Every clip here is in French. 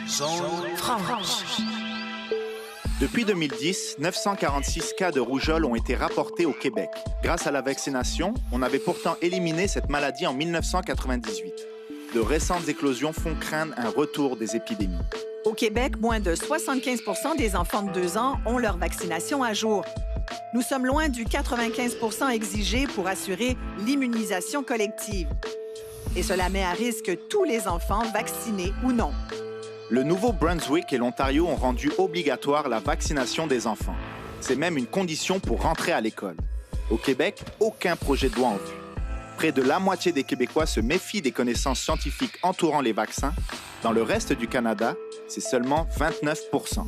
Zone franche. Depuis 2010, 946 cas de rougeole ont été rapportés au Québec. Grâce à la vaccination, on avait pourtant éliminé cette maladie en 1998. De récentes éclosions font craindre un retour des épidémies. Au Québec, moins de 75 % des enfants de 2 ans ont leur vaccination à jour. Nous sommes loin du 95 % exigé pour assurer l'immunisation collective. Et cela met à risque tous les enfants, vaccinés ou non. Le Nouveau-Brunswick et l'Ontario ont rendu obligatoire la vaccination des enfants. C'est même une condition pour rentrer à l'école. Au Québec, aucun projet de loi en vue. Près de la moitié des Québécois se méfient des connaissances scientifiques entourant les vaccins. Dans le reste du Canada, c'est seulement 29 %.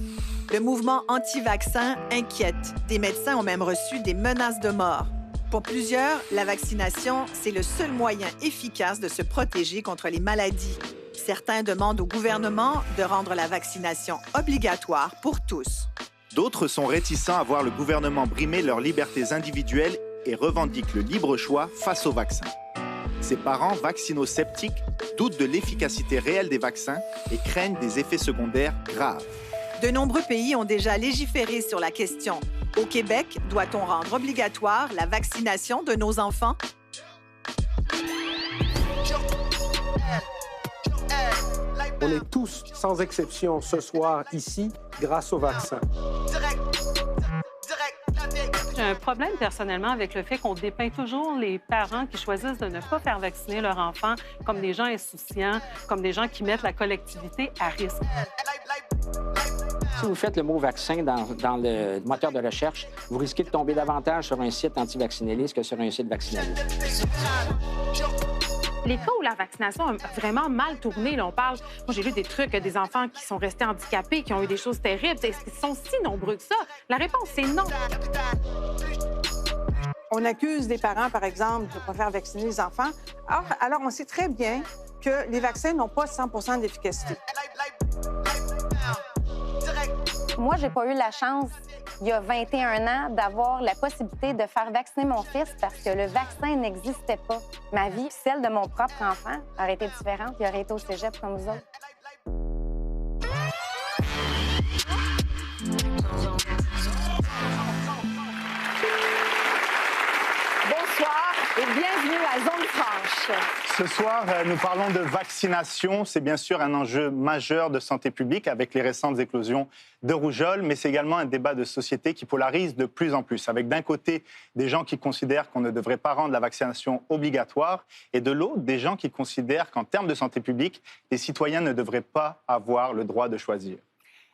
Le mouvement anti-vaccin inquiète. Des médecins ont même reçu des menaces de mort. Pour plusieurs, la vaccination, c'est le seul moyen efficace de se protéger contre les maladies. Certains demandent au gouvernement de rendre la vaccination obligatoire pour tous. D'autres sont réticents à voir le gouvernement brimer leurs libertés individuelles et revendiquent le libre choix face aux vaccins. Ces parents vaccinosceptiques doutent de l'efficacité réelle des vaccins et craignent des effets secondaires graves. De nombreux pays ont déjà légiféré sur la question. Au Québec, doit-on rendre obligatoire la vaccination de nos enfants? On est tous, sans exception, ce soir, ici, grâce au vaccin. J'ai un problème personnellement avec le fait qu'on dépeint toujours les parents qui choisissent de ne pas faire vacciner leur enfant comme des gens insouciants, comme des gens qui mettent la collectivité à risque. Si vous faites le mot vaccin dans le moteur de recherche, vous risquez de tomber davantage sur un site anti-vaccinaliste que sur un site vaccinaliste. Les cas où la vaccination a vraiment mal tourné, là, on parle... Moi, j'ai lu des trucs, des enfants qui sont restés handicapés, qui ont eu des choses terribles. Ils sont si nombreux que ça. La réponse, c'est non. On accuse des parents, par exemple, de ne pas faire vacciner les enfants. Alors, on sait très bien que les vaccins n'ont pas 100 % d'efficacité. Moi, j'ai pas eu la chance, il y a 21 ans, d'avoir la possibilité de faire vacciner mon fils parce que le vaccin n'existait pas. Ma vie, celle de mon propre enfant, aurait été différente. Il aurait été au cégep comme vous autres. Bonsoir et bienvenue à Zone franche. Ce soir, nous parlons de vaccination. C'est bien sûr un enjeu majeur de santé publique avec les récentes éclosions de rougeole, mais c'est également un débat de société qui polarise de plus en plus, avec d'un côté des gens qui considèrent qu'on ne devrait pas rendre la vaccination obligatoire et de l'autre des gens qui considèrent qu'en termes de santé publique, les citoyens ne devraient pas avoir le droit de choisir.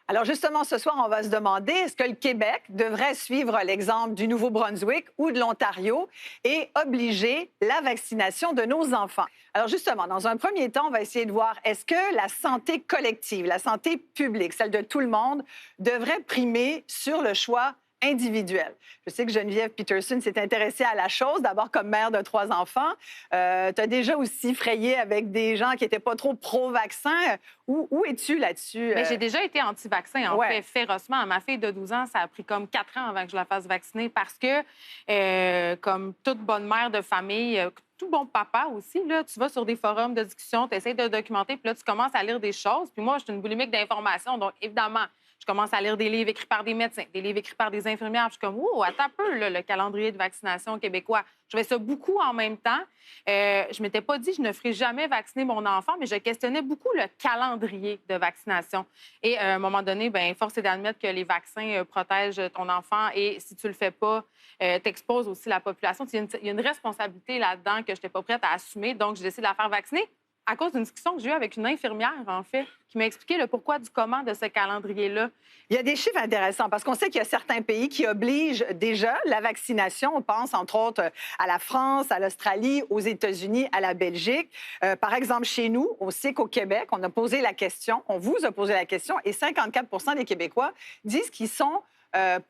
Alors justement, ce soir, on va se demander, est-ce que le Québec devrait suivre l'exemple du Nouveau-Brunswick ou de l'Ontario et obliger la vaccination de nos enfants? Alors justement, dans un premier temps, on va essayer de voir, est-ce que la santé collective, la santé publique, celle de tout le monde, devrait primer sur le choix individuel? Je sais que Geneviève Peterson s'est intéressée à la chose, d'abord comme mère de 3 enfants. Tu as déjà aussi frayé avec des gens qui n'étaient pas trop pro-vaccin. Où es-tu là-dessus? Mais j'ai déjà été anti-vaccin, en fait, férocement. Ma fille de 12 ans, ça a pris comme 4 ans avant que je la fasse vacciner parce que, comme toute bonne mère de famille, tout bon papa aussi, là, tu vas sur des forums de discussion, tu essaies de documenter, puis là, tu commences à lire des choses. Puis moi, je suis une boulimique d'informations, donc évidemment, je commence à lire des livres écrits par des médecins, des livres écrits par des infirmières. Puis je suis comme, oh, attends un peu, là, le calendrier de vaccination québécois. Je fais ça beaucoup en même temps. Je m'étais pas dit, je ne ferai jamais vacciner mon enfant, mais je questionnais beaucoup le calendrier de vaccination. Et à un moment donné, bien, force est d'admettre que les vaccins protègent ton enfant et si tu le fais pas, t'exposes aussi la population. Il y a une responsabilité là-dedans que je n'étais pas prête à assumer, donc j'ai décidé de la faire vacciner. À cause d'une discussion que j'ai eue avec une infirmière, en fait, qui m'a expliqué le pourquoi du comment de ce calendrier-là. Il y a des chiffres intéressants parce qu'on sait qu'il y a certains pays qui obligent déjà la vaccination. On pense, entre autres, à la France, à l'Australie, aux États-Unis, à la Belgique. Par exemple, chez nous, on sait qu'au Québec, on a posé la question, on vous a posé la question, et 54 % des Québécois disent qu'ils sont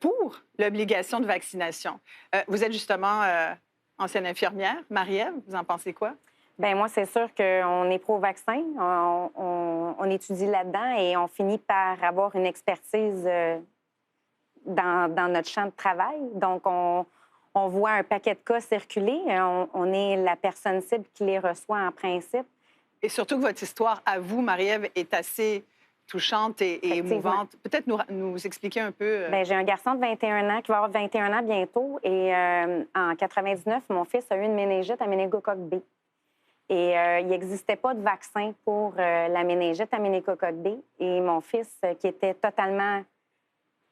pour l'obligation de vaccination. Vous êtes justement ancienne infirmière. Marie-Ève, vous en pensez quoi? Bien, moi, c'est sûr qu'on est pro-vaccin. On étudie là-dedans et on finit par avoir une expertise dans notre champ de travail. Donc, on voit un paquet de cas circuler. On est la personne cible qui les reçoit en principe. Et surtout que votre histoire à vous, Marie-Ève, est assez touchante et émouvante. Peut-être nous expliquer un peu... Bien, j'ai un garçon de 21 ans qui va avoir 21 ans bientôt. Et en 99, mon fils a eu une méningite à méningocoque B. Et il n'existait pas de vaccin pour la méningite à méningocoque B. Et mon fils, qui était totalement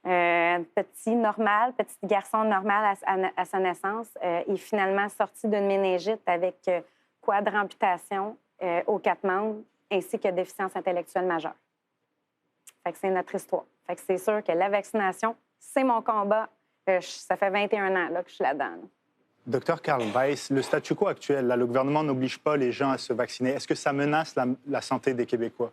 petit garçon normal à sa naissance, est finalement sorti d'une méningite avec quadramputation aux 4 membres ainsi que déficience intellectuelle majeure. Fait que c'est notre histoire. Fait que c'est sûr que la vaccination, c'est mon combat. Ça fait 21 ans là, que je suis là-dedans. Docteur Karl Weiss, le statu quo actuel, là, le gouvernement n'oblige pas les gens à se vacciner. Est-ce que ça menace la santé des Québécois?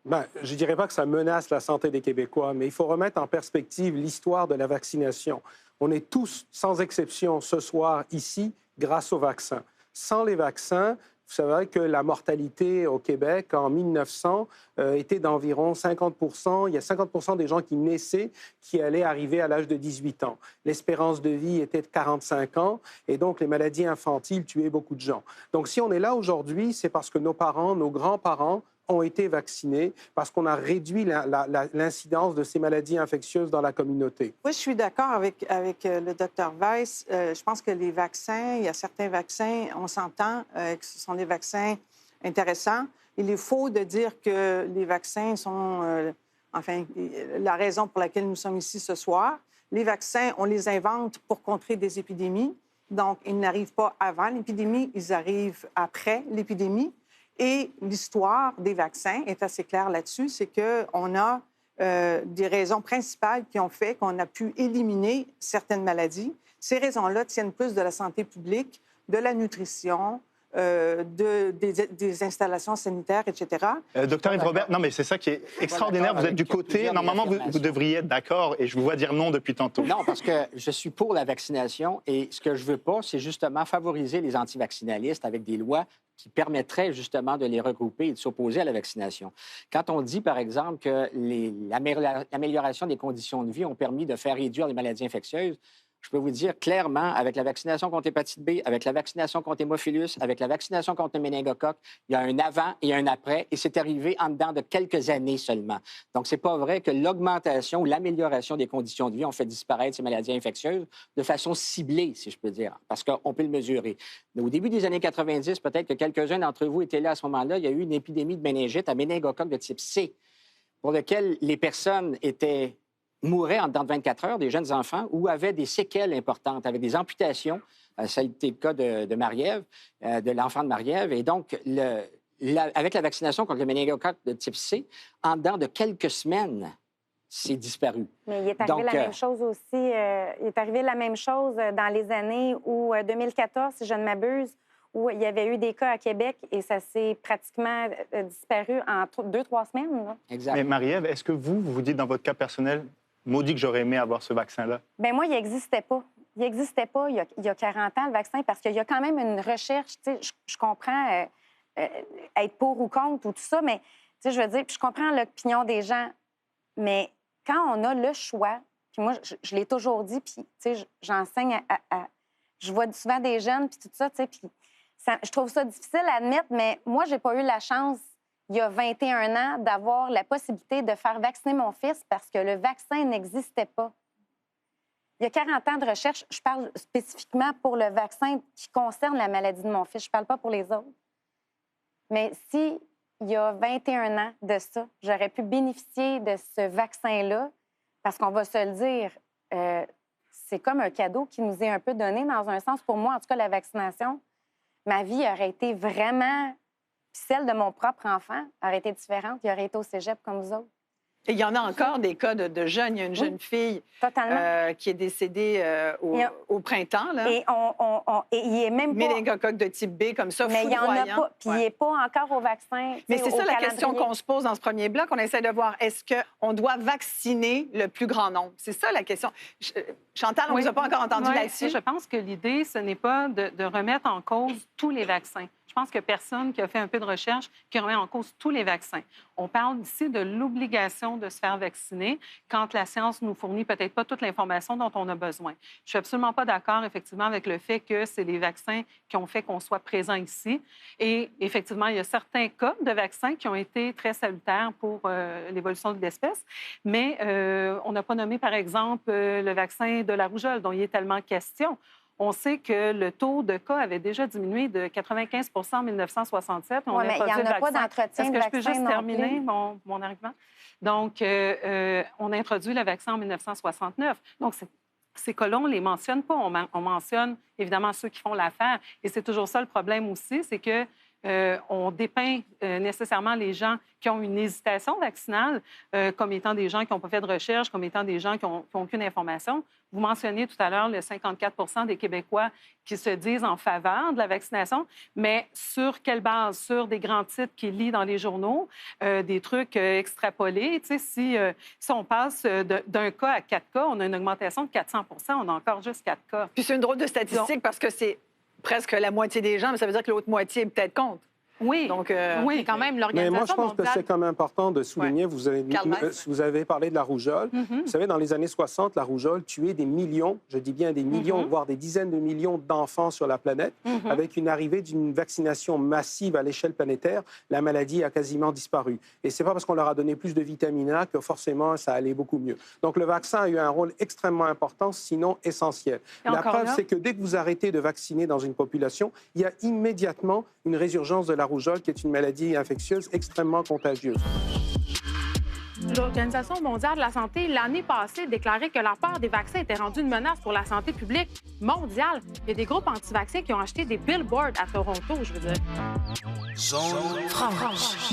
Bien, je ne dirais pas que ça menace la santé des Québécois, mais il faut remettre en perspective l'histoire de la vaccination. On est tous, sans exception, ce soir ici, grâce aux vaccins. Sans les vaccins, vous savez que la mortalité au Québec, en 1900, était d'environ 50 %. Il y a 50 % des gens qui naissaient qui allaient arriver à l'âge de 18 ans. L'espérance de vie était de 45 ans, et donc les maladies infantiles tuaient beaucoup de gens. Donc si on est là aujourd'hui, c'est parce que nos parents, nos grands-parents ont été vaccinés, parce qu'on a réduit l'incidence de ces maladies infectieuses dans la communauté. Oui, je suis d'accord avec le Dr Weiss. Je pense que les vaccins, il y a certains vaccins, on s'entend que ce sont des vaccins intéressants. Il est faux de dire que les vaccins sont, la raison pour laquelle nous sommes ici ce soir. Les vaccins, on les invente pour contrer des épidémies. Donc, ils n'arrivent pas avant l'épidémie, ils arrivent après l'épidémie. Et l'histoire des vaccins est assez claire là-dessus, c'est qu'on a des raisons principales qui ont fait qu'on a pu éliminer certaines maladies. Ces raisons-là tiennent plus de la santé publique, de la nutrition, des installations sanitaires, etc. Docteur Yves Robert, non, mais c'est ça qui est extraordinaire. Vous êtes du côté... Normalement, vous devriez être d'accord, et je vous vois dire non depuis tantôt. Non, parce que je suis pour la vaccination, et ce que je veux pas, c'est justement favoriser les antivaccinalistes avec des lois qui permettraient justement de les regrouper et de s'opposer à la vaccination. Quand on dit, par exemple, que l'amélioration des conditions de vie ont permis de faire réduire les maladies infectieuses, je peux vous dire clairement, avec la vaccination contre l'hépatite B, avec la vaccination contre l'hémophilus, avec la vaccination contre le méningocoque, il y a un avant et un après, et c'est arrivé en dedans de quelques années seulement. Donc, c'est pas vrai que l'augmentation ou l'amélioration des conditions de vie ont fait disparaître ces maladies infectieuses de façon ciblée, si je peux dire, parce qu'on peut le mesurer. Mais au début des années 90, peut-être que quelques-uns d'entre vous étaient là à ce moment-là, il y a eu une épidémie de méningite à méningocoque de type C, pour lequel les personnes mouraient en dedans de 24 heures, des jeunes enfants, ou avaient des séquelles importantes, avec des amputations. Ça a été le cas de Marie-Ève, de l'enfant de Marie-Ève. Et donc, avec la vaccination contre le méningocoque de type C, en dedans de quelques semaines, c'est disparu. Mais il est arrivé la même chose aussi. Il est arrivé la même chose dans les années où, 2014, si je ne m'abuse, où il y avait eu des cas à Québec et ça s'est pratiquement disparu en 2-3 semaines. Là. Exact. Mais Marie-Ève, est-ce que vous dites dans votre cas personnel, maudit que j'aurais aimé avoir ce vaccin-là? Bien, moi, il n'existait pas. Il n'existait pas il y a 40 ans, le vaccin, parce qu'il y a quand même une recherche. Tu sais, je comprends être pour ou contre ou tout ça, mais tu sais, je veux dire, puis je comprends l'opinion des gens, mais quand on a le choix, puis moi, je l'ai toujours dit, puis tu sais, j'enseigne je vois souvent des jeunes, puis tout ça, tu sais, puis je trouve ça difficile à admettre, mais moi, j'ai pas eu la chance, il y a 21 ans, d'avoir la possibilité de faire vacciner mon fils parce que le vaccin n'existait pas. Il y a 40 ans de recherche, je parle spécifiquement pour le vaccin qui concerne la maladie de mon fils, je parle pas pour les autres. Mais si il y a 21 ans de ça, j'aurais pu bénéficier de ce vaccin-là, parce qu'on va se le dire, c'est comme un cadeau qui nous est un peu donné dans un sens. Pour moi, en tout cas, la vaccination, ma vie aurait été vraiment... Puis celle de mon propre enfant aurait été différente. Il aurait été au cégep comme vous autres. Et il y en a encore des cas de jeunes. Il y a une jeune fille qui est décédée au printemps. Là. Et il est même pas... Méningocoque de type B, comme ça, mais il n'y en a pas. Puis il n'est pas encore au vaccin. Mais c'est ça la question qu'on se pose dans ce premier bloc. On essaie de voir, est-ce qu'on doit vacciner le plus grand nombre? C'est ça la question. Chantal, on ne vous a pas encore entendu là-dessus. Je pense que l'idée, ce n'est pas de remettre en cause tous les vaccins. Je pense que personne qui a fait un peu de recherche qui remet en cause tous les vaccins. On parle ici de l'obligation de se faire vacciner quand la science nous fournit peut-être pas toute l'information dont on a besoin. Je suis absolument pas d'accord, effectivement, avec le fait que c'est les vaccins qui ont fait qu'on soit présent ici. Et effectivement, il y a certains cas de vaccins qui ont été très salutaires pour l'évolution de l'espèce, mais on n'a pas nommé, par exemple, le vaccin de la rougeole, dont il est tellement question. On sait que le taux de cas avait déjà diminué de 95 en 1967. Oui, mais il n'y en a pas d'entretien de vaccin. Est-ce que je peux juste non terminer plus? mon argument? Donc, on a introduit le vaccin en 1969. Donc, ces cas-là, on ne les mentionne pas. On mentionne évidemment ceux qui font l'affaire. Et c'est toujours ça le problème aussi, c'est que on dépeint nécessairement les gens qui ont une hésitation vaccinale comme étant des gens qui n'ont pas fait de recherche, comme étant des gens qui n'ont aucune information. Vous mentionniez tout à l'heure le 54 des Québécois qui se disent en faveur de la vaccination, mais sur quelle base? Sur des grands titres qu'ils lisent dans les journaux, des trucs extrapolés. Tu sais, si on passe d'un cas à 4 cas, on a une augmentation de 400 on a encore juste 4 cas. Puis c'est une drôle de statistique parce que c'est presque la moitié des gens, mais ça veut dire que l'autre moitié est peut-être contre. Oui, donc, oui, quand même, l'Organisation mondiale... Mais moi, je pense que c'est quand même important de souligner, vous avez parlé de la rougeole. Vous savez, dans les années 60, la rougeole tuait des millions, je dis bien des millions, voire des dizaines de millions d'enfants sur la planète. Avec une arrivée d'une vaccination massive à l'échelle planétaire, la maladie a quasiment disparu. Et c'est pas parce qu'on leur a donné plus de vitamine A que forcément ça allait beaucoup mieux. Donc le vaccin a eu un rôle extrêmement important, sinon essentiel. La preuve, c'est que dès que vous arrêtez de vacciner dans une population, il y a immédiatement une résurgence de la rougeole, qui est une maladie infectieuse extrêmement contagieuse. L'Organisation mondiale de la santé, l'année passée, déclarait que la part des vaccins était rendue une menace pour la santé publique mondiale. Il y a des groupes anti-vaccins qui ont acheté des billboards à Toronto, je veux dire. Zone franche.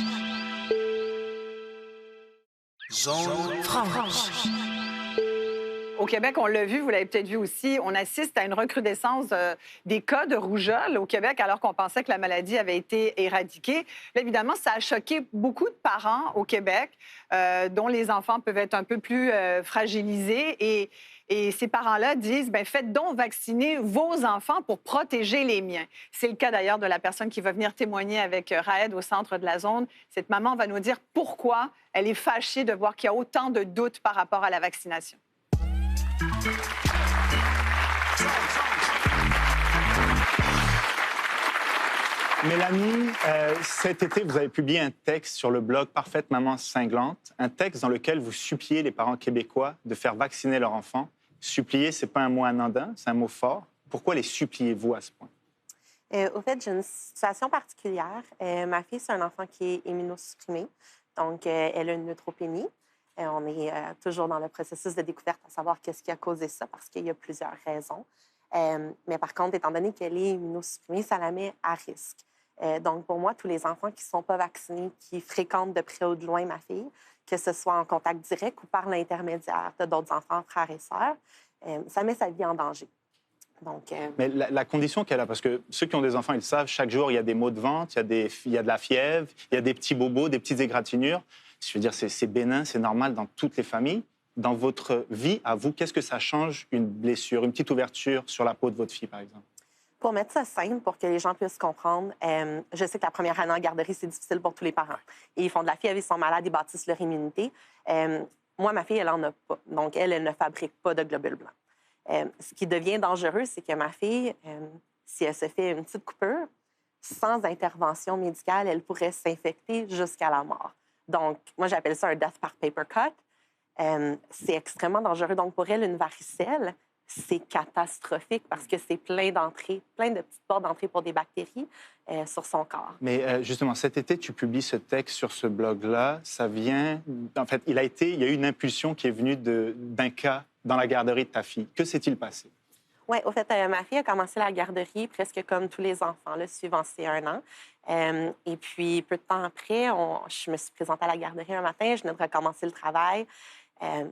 Zone franche. Au Québec, on l'a vu, vous l'avez peut-être vu aussi, on assiste à une recrudescence des cas de rougeole au Québec alors qu'on pensait que la maladie avait été éradiquée. Là, évidemment, ça a choqué beaucoup de parents au Québec dont les enfants peuvent être un peu plus fragilisés et ces parents-là disent, bien, faites donc vacciner vos enfants pour protéger les miens. C'est le cas d'ailleurs de la personne qui va venir témoigner avec Raed au centre de la zone. Cette maman va nous dire pourquoi elle est fâchée de voir qu'il y a autant de doutes par rapport à la vaccination. Mélanie, cet été, vous avez publié un texte sur le blog Parfaite Maman Cinglante, un texte dans lequel vous suppliez les parents québécois de faire vacciner leur enfant. Supplier, ce n'est pas un mot anodin, c'est un mot fort. Pourquoi les suppliez-vous à ce point? Au fait, j'ai une situation particulière. Ma fille, c'est un enfant qui est immunosupprimé, donc elle a une neutropénie. On est toujours dans le processus de découverte à savoir qu'est-ce qui a causé ça, parce qu'il y a plusieurs raisons. Mais par contre, étant donné qu'elle est immunosupprimée, ça la met à risque. Donc, pour moi, tous les enfants qui ne sont pas vaccinés, qui fréquentent de près ou de loin ma fille, que ce soit en contact direct ou par l'intermédiaire de d'autres enfants, frères et sœurs, ça met sa vie en danger. Donc, Mais la condition qu'elle a, parce que ceux qui ont des enfants, ils le savent, chaque jour, il y a des maux de ventre, il y a de la fièvre, il y a des petits bobos, des petites égratignures. Je veux dire, c'est bénin, c'est normal dans toutes les familles. Dans votre vie, à vous, qu'est-ce que ça change une blessure, une petite ouverture sur la peau de votre fille, par exemple? Pour mettre ça simple, pour que les gens puissent comprendre, je sais que la première année en garderie, c'est difficile pour tous les parents. Et ils font de la fièvre, ils sont malades, ils bâtissent leur immunité. Moi, ma fille, elle n'en a pas. Donc, elle ne fabrique pas de globules blancs. Ce qui devient dangereux, c'est que ma fille, si elle se fait une petite coupure, sans intervention médicale, elle pourrait s'infecter jusqu'à la mort. Donc, moi, j'appelle ça un death par paper cut. C'est extrêmement dangereux. Donc, pour elle, une varicelle, c'est catastrophique parce que c'est plein d'entrées, plein de petites portes d'entrée pour des bactéries sur son corps. Mais justement, cet été, tu publies ce texte sur ce blog-là. Ça vient... En fait, il y a eu une impulsion qui est venue d'un cas dans la garderie de ta fille. Que s'est-il passé? Oui, au fait, ma fille a commencé la garderie presque comme tous les enfants, le suivant ses 1 an. Et puis, peu de temps après, je me suis présentée à la garderie un matin, je venais de recommencer le travail.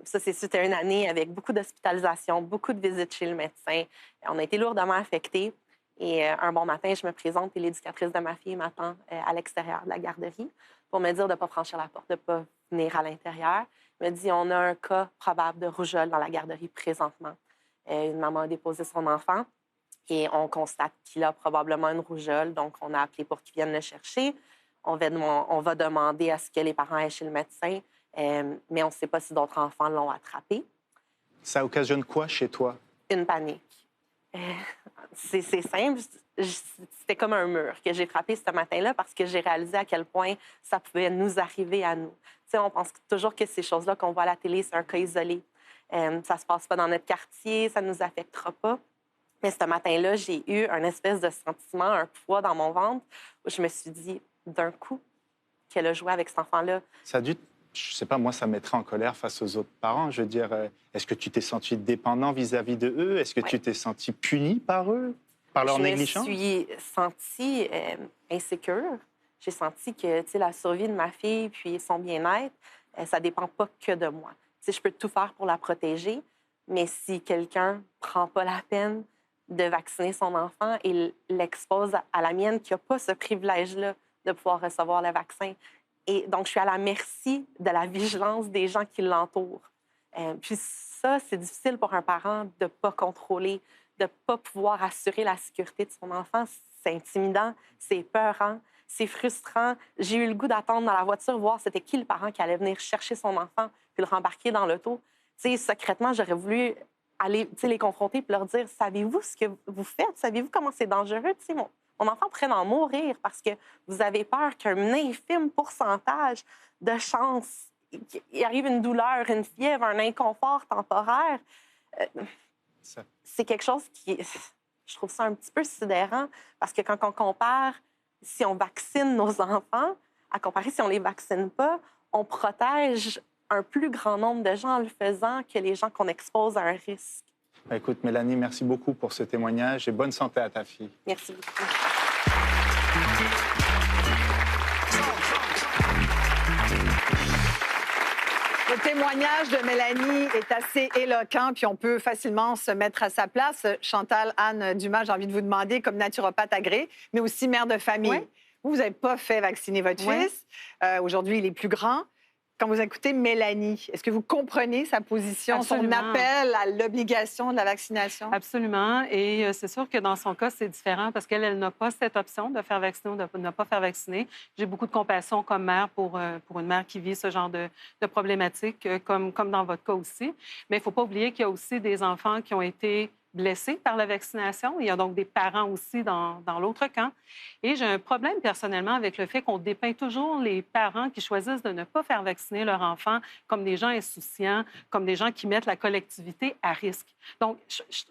Ça, c'est suite à une année avec beaucoup d'hospitalisations, beaucoup de visites chez le médecin. On a été lourdement affectés. Et un bon matin, je me présente et l'éducatrice de ma fille m'attend à l'extérieur de la garderie pour me dire de ne pas franchir la porte, de ne pas venir à l'intérieur. Elle me dit, on a un cas probable de rougeole dans la garderie présentement. Une maman a déposé son enfant. Et on constate qu'il a probablement une rougeole, donc on a appelé pour qu'il vienne le chercher. On va demander à ce que les parents aillent chez le médecin, mais on ne sait pas si d'autres enfants l'ont attrapé. Ça occasionne quoi chez toi? Une panique. C'est simple. C'était comme un mur que j'ai frappé ce matin-là parce que j'ai réalisé à quel point ça pouvait nous arriver à nous. Tu sais, on pense toujours que ces choses-là qu'on voit à la télé, c'est un cas isolé. Ça ne se passe pas dans notre quartier, ça ne nous affectera pas. Mais ce matin-là, j'ai eu un espèce de sentiment, un poids dans mon ventre où je me suis dit, d'un coup, qu'elle a joué avec cet enfant-là. Ça a dû, je sais pas, moi, ça me mettrait en colère face aux autres parents. Je veux dire, est-ce que tu t'es senti dépendant vis-à-vis de eux? Est-ce que tu t'es senti puni par eux, par leur négligence? Je me suis sentie insécure. J'ai senti que la survie de ma fille puis son bien-être, ça dépend pas que de moi. Je peux tout faire pour la protéger, mais si quelqu'un ne prend pas la peine de vacciner son enfant et l'expose à la mienne qui n'a pas ce privilège-là de pouvoir recevoir le vaccin. Et donc, je suis à la merci de la vigilance des gens qui l'entourent. Puis ça, c'est difficile pour un parent de ne pas contrôler, de ne pas pouvoir assurer la sécurité de son enfant. C'est intimidant, c'est peurant, c'est frustrant. J'ai eu le goût d'attendre dans la voiture, voir c'était qui le parent qui allait venir chercher son enfant puis le rembarquer dans l'auto. Secrètement, j'aurais voulu aller les confronter et leur dire, savez-vous ce que vous faites? Savez-vous comment c'est dangereux? Mon enfant pourrait en mourir parce que vous avez peur qu'un infime pourcentage de chance, qu'il arrive une douleur, une fièvre, un inconfort temporaire. C'est quelque chose qui, je trouve ça un petit peu sidérant parce que quand on compare si on vaccine nos enfants, à comparer si on les vaccine pas, on protège un plus grand nombre de gens en le faisant que les gens qu'on expose à un risque. Écoute, Mélanie, merci beaucoup pour ce témoignage et bonne santé à ta fille. Merci beaucoup. Le témoignage de Mélanie est assez éloquent, puis on peut facilement se mettre à sa place. Chantal, Anne Dumas, j'ai envie de vous demander, comme naturopathe agréée, mais aussi mère de famille, Oui. vous n'avez pas fait vacciner votre fils. Aujourd'hui, il est plus grand. Quand vous écoutez Mélanie, est-ce que vous comprenez sa position, Absolument. son appel à l'obligation de la vaccination? Absolument. Et c'est sûr que dans son cas, c'est différent parce qu'elle n'a pas cette option de faire vacciner ou de ne pas faire vacciner. J'ai beaucoup de compassion comme mère pour une mère qui vit ce genre de problématique, comme dans votre cas aussi. Mais il ne faut pas oublier qu'il y a aussi des enfants qui ont été blessés par la vaccination. Il y a donc des parents aussi dans l'autre camp. Et j'ai un problème personnellement avec le fait qu'on dépeint toujours les parents qui choisissent de ne pas faire vacciner leur enfant comme des gens insouciants, comme des gens qui mettent la collectivité à risque. Donc,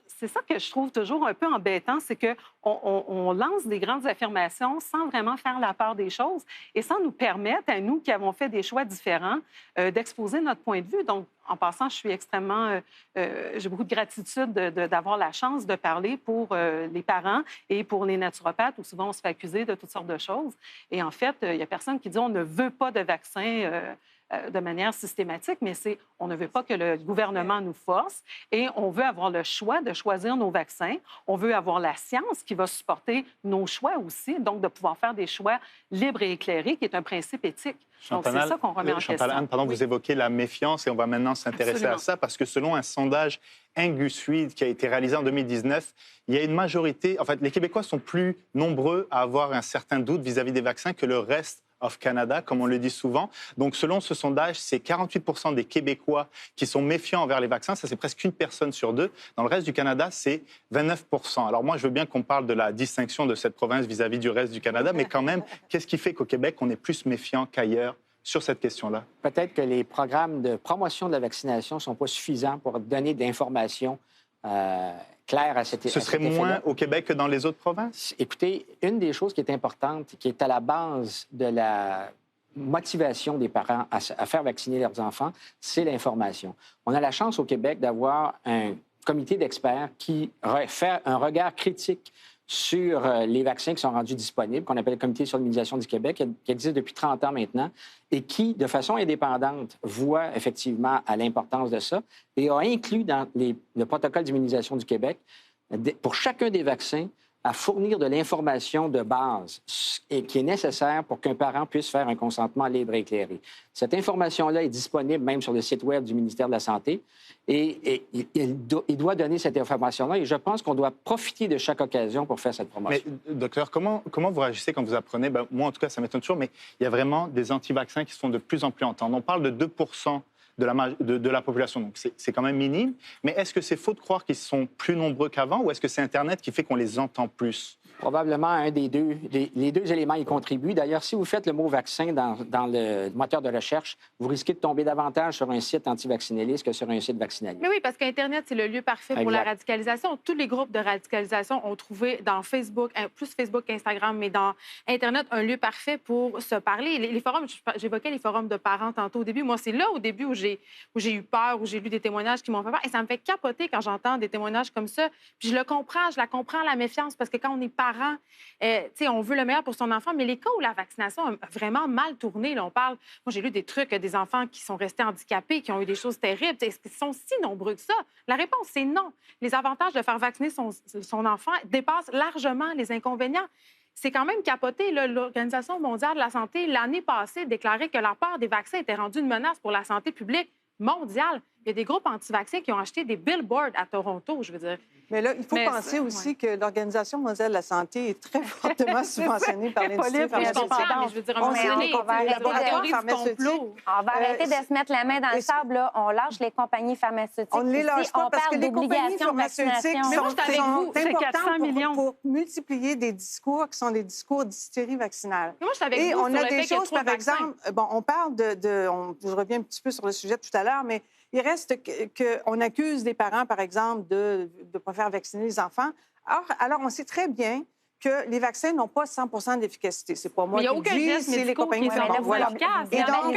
c'est ça que je trouve toujours un peu embêtant, c'est qu'on lance des grandes affirmations sans vraiment faire la part des choses et sans nous permettre, à nous qui avons fait des choix différents, d'exposer notre point de vue. Donc, en passant, je suis extrêmement... j'ai beaucoup de gratitude d'avoir la chance de parler pour les parents et pour les naturopathes, où souvent on se fait accuser de toutes sortes de choses. Et en fait, il n'y a personne qui dit on ne veut pas de vaccin de manière systématique, mais c'est on ne veut pas que le gouvernement nous force et on veut avoir le choix de choisir nos vaccins. On veut avoir la science qui va supporter nos choix aussi, donc de pouvoir faire des choix libres et éclairés, qui est un principe éthique. Donc, c'est ça qu'on remet en question. Anne, pardon, Oui. vous évoquez la méfiance et on va maintenant s'intéresser Absolument. à ça parce que selon un sondage InGusWeed qui a été réalisé en 2019, il y a une majorité, en fait, les Québécois sont plus nombreux à avoir un certain doute vis-à-vis des vaccins que le reste of Canada, comme on le dit souvent. Donc, selon ce sondage, c'est 48% des Québécois qui sont méfiants envers les vaccins. Ça, c'est presque une personne sur deux. Dans le reste du Canada, c'est 29%. Alors moi, je veux bien qu'on parle de la distinction de cette province vis-à-vis du reste du Canada, mais quand même, qu'est-ce qui fait qu'au Québec, on est plus méfiant qu'ailleurs sur cette question-là? Peut-être que les programmes de promotion de la vaccination ne sont pas suffisants pour donner d'informations claires à cet effet. Ce serait moins au Québec que dans les autres provinces? Écoutez, une des choses qui est importante, qui est à la base de la motivation des parents à faire vacciner leurs enfants, c'est l'information. On a la chance au Québec d'avoir un comité d'experts qui fait un regard critique sur les vaccins qui sont rendus disponibles, qu'on appelle le Comité sur l'immunisation du Québec, qui existe depuis 30 ans maintenant, et qui, de façon indépendante, voit effectivement à l'importance de ça et a inclus dans le protocole d'immunisation du Québec, pour chacun des vaccins, à fournir de l'information de base et qui est nécessaire pour qu'un parent puisse faire un consentement libre et éclairé. Cette information-là est disponible même sur le site Web du ministère de la Santé et il doit donner cette information-là et je pense qu'on doit profiter de chaque occasion pour faire cette promotion. Mais, docteur, comment vous réagissez quand vous apprenez? Moi, en tout cas, ça m'étonne toujours, mais il y a vraiment des anti-vaccins qui se font de plus en plus entendre. On parle de 2 de la population, donc c'est quand même minime. Mais est-ce que c'est faux de croire qu'ils sont plus nombreux qu'avant ou est-ce que c'est Internet qui fait qu'on les entend plus? Probablement un des deux. Les deux éléments y contribuent. D'ailleurs, si vous faites le mot vaccin dans le moteur de recherche, vous risquez de tomber davantage sur un site antivaccinaliste que sur un site vaccinaliste. Mais oui, parce qu'Internet, c'est le lieu parfait pour la radicalisation. Tous les groupes de radicalisation ont trouvé dans Facebook, plus Facebook qu'Instagram, mais dans Internet, un lieu parfait pour se parler. Les forums, j'évoquais les forums de parents tantôt au début. Moi, c'est là, au début, où j'ai eu peur, où j'ai lu des témoignages qui m'ont fait peur. Et ça me fait capoter quand j'entends des témoignages comme ça. Puis je le comprends, je la comprends, la méfiance, parce que quand on est parent, on veut le meilleur pour son enfant, mais les cas où la vaccination a vraiment mal tourné, là, on parle... Moi, j'ai lu des trucs, des enfants qui sont restés handicapés, qui ont eu des choses terribles. Est-ce qu'ils sont si nombreux que ça? La réponse, c'est non. Les avantages de faire vacciner son enfant dépassent largement les inconvénients. C'est quand même capoté. L'Organisation mondiale de la santé, l'année passée, déclarait que la peur des vaccins était rendue une menace pour la santé publique mondiale. Il y a des groupes anti-vaccins qui ont acheté des billboards à Toronto, je veux dire. Mais là, il faut penser aussi que l'Organisation mondiale de la santé est très fortement subventionnée par l'industrie pharmaceutique. Mais je veux dire, on va arrêter de se mettre la main dans le sable. Là. On lâche les compagnies pharmaceutiques. On ne les lâche pas parce que les compagnies pharmaceutiques sont importantes pour multiplier des discours qui sont des discours d'hystérie vaccinale. Et on a des choses, par exemple, on parle je reviens un petit peu sur le sujet tout à l'heure, mais il reste qu'on accuse des parents, par exemple, de ne pas faire vacciner les enfants. Alors, on sait très bien que les vaccins n'ont pas 100 d'efficacité. C'est pas moi qui le dis, c'est les compagnies pharmaceutiques. Et donc,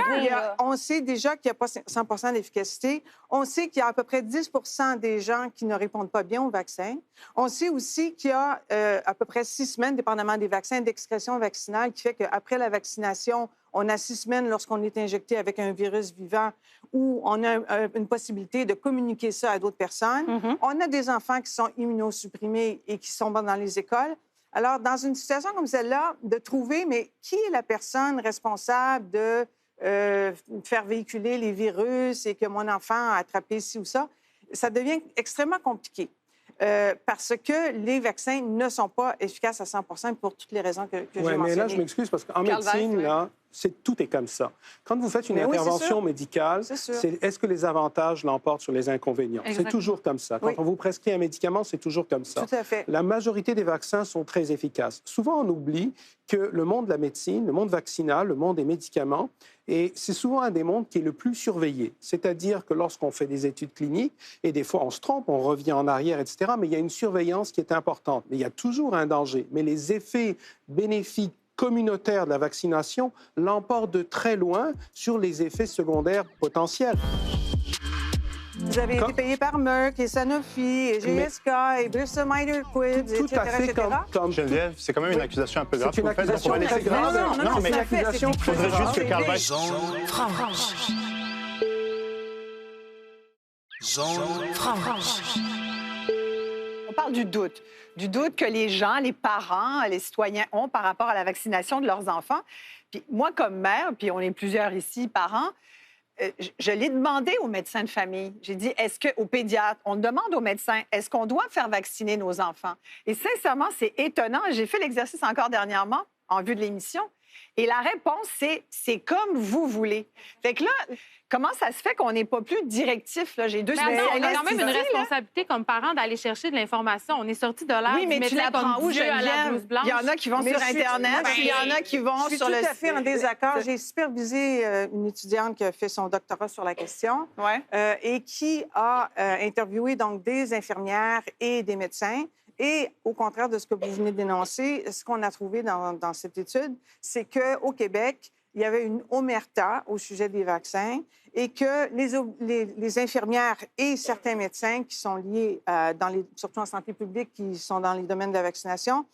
on sait déjà qu'il n'y a pas 100 d'efficacité. On sait qu'il y a à peu près 10 des gens qui ne répondent pas bien au vaccin. On sait aussi qu'il y a à peu près 6 semaines, dépendamment des vaccins, d'excrétion vaccinale qui fait qu'après la vaccination, on a 6 semaines lorsqu'on est injecté avec un virus vivant où on a une possibilité de communiquer ça à d'autres personnes. On a des enfants qui sont immunosupprimés et qui sont dans les écoles. Alors, dans une situation comme celle-là, de trouver, mais qui est la personne responsable de faire véhiculer les virus et que mon enfant a attrapé ci ou ça, ça devient extrêmement compliqué. Parce que les vaccins ne sont pas efficaces à 100 pour toutes les raisons que j'ai mentionnées. Mais là, je m'excuse parce qu'en médecine, là, tout est comme ça. Quand vous faites une intervention médicale, est-ce que les avantages l'emportent sur les inconvénients? C'est toujours comme ça. Quand on vous prescrit un médicament, c'est toujours comme ça. Tout à fait. La majorité des vaccins sont très efficaces. Souvent, on oublie que le monde de la médecine, le monde vaccinal, le monde des médicaments, et c'est souvent un des mondes qui est le plus surveillé. C'est-à-dire que lorsqu'on fait des études cliniques, et des fois on se trompe, on revient en arrière, etc., mais il y a une surveillance qui est importante. Mais il y a toujours un danger. Mais les effets bénéfiques communautaire de la vaccination l'emporte de très loin sur les effets secondaires potentiels. Vous avez été payé par Merck et Sanofi et GSK et Bristol Myers Squibb, tout à fait comme Geneviève, c'est quand même une accusation un peu grave. C'est une accusation très grave. Non, mais c'est une accusation. Il faudrait juste que Carl Weiss... Zone franche. On parle du doute que les gens, les parents, les citoyens ont par rapport à la vaccination de leurs enfants. Puis moi, comme mère, puis on est plusieurs ici, parents, je l'ai demandé aux médecins de famille. J'ai dit, au pédiatre, on demande aux médecins, est-ce qu'on doit faire vacciner nos enfants? Et sincèrement, c'est étonnant. J'ai fait l'exercice encore dernièrement, en vue de l'émission. Et la réponse, c'est comme vous voulez. Fait que là, comment ça se fait qu'on n'est pas plus directif? Là? J'ai deux spécialistes. On a quand même une responsabilité comme parents d'aller chercher de l'information. On est sorti de l'ère. Oui, mais tu l'apprends où, Geneviève? Il y en a qui vont sur Internet, puis il y en a qui vont sur le... Je suis tout à fait en désaccord. J'ai supervisé une étudiante qui a fait son doctorat sur la question et qui a interviewé donc des infirmières et des médecins. Et au contraire de ce que vous venez de dénoncer, ce qu'on a trouvé dans cette étude, c'est qu'au Québec, il y avait une omerta au sujet des vaccins et que les infirmières et certains médecins qui sont liés, surtout en santé publique, qui sont dans les domaines de la vaccination,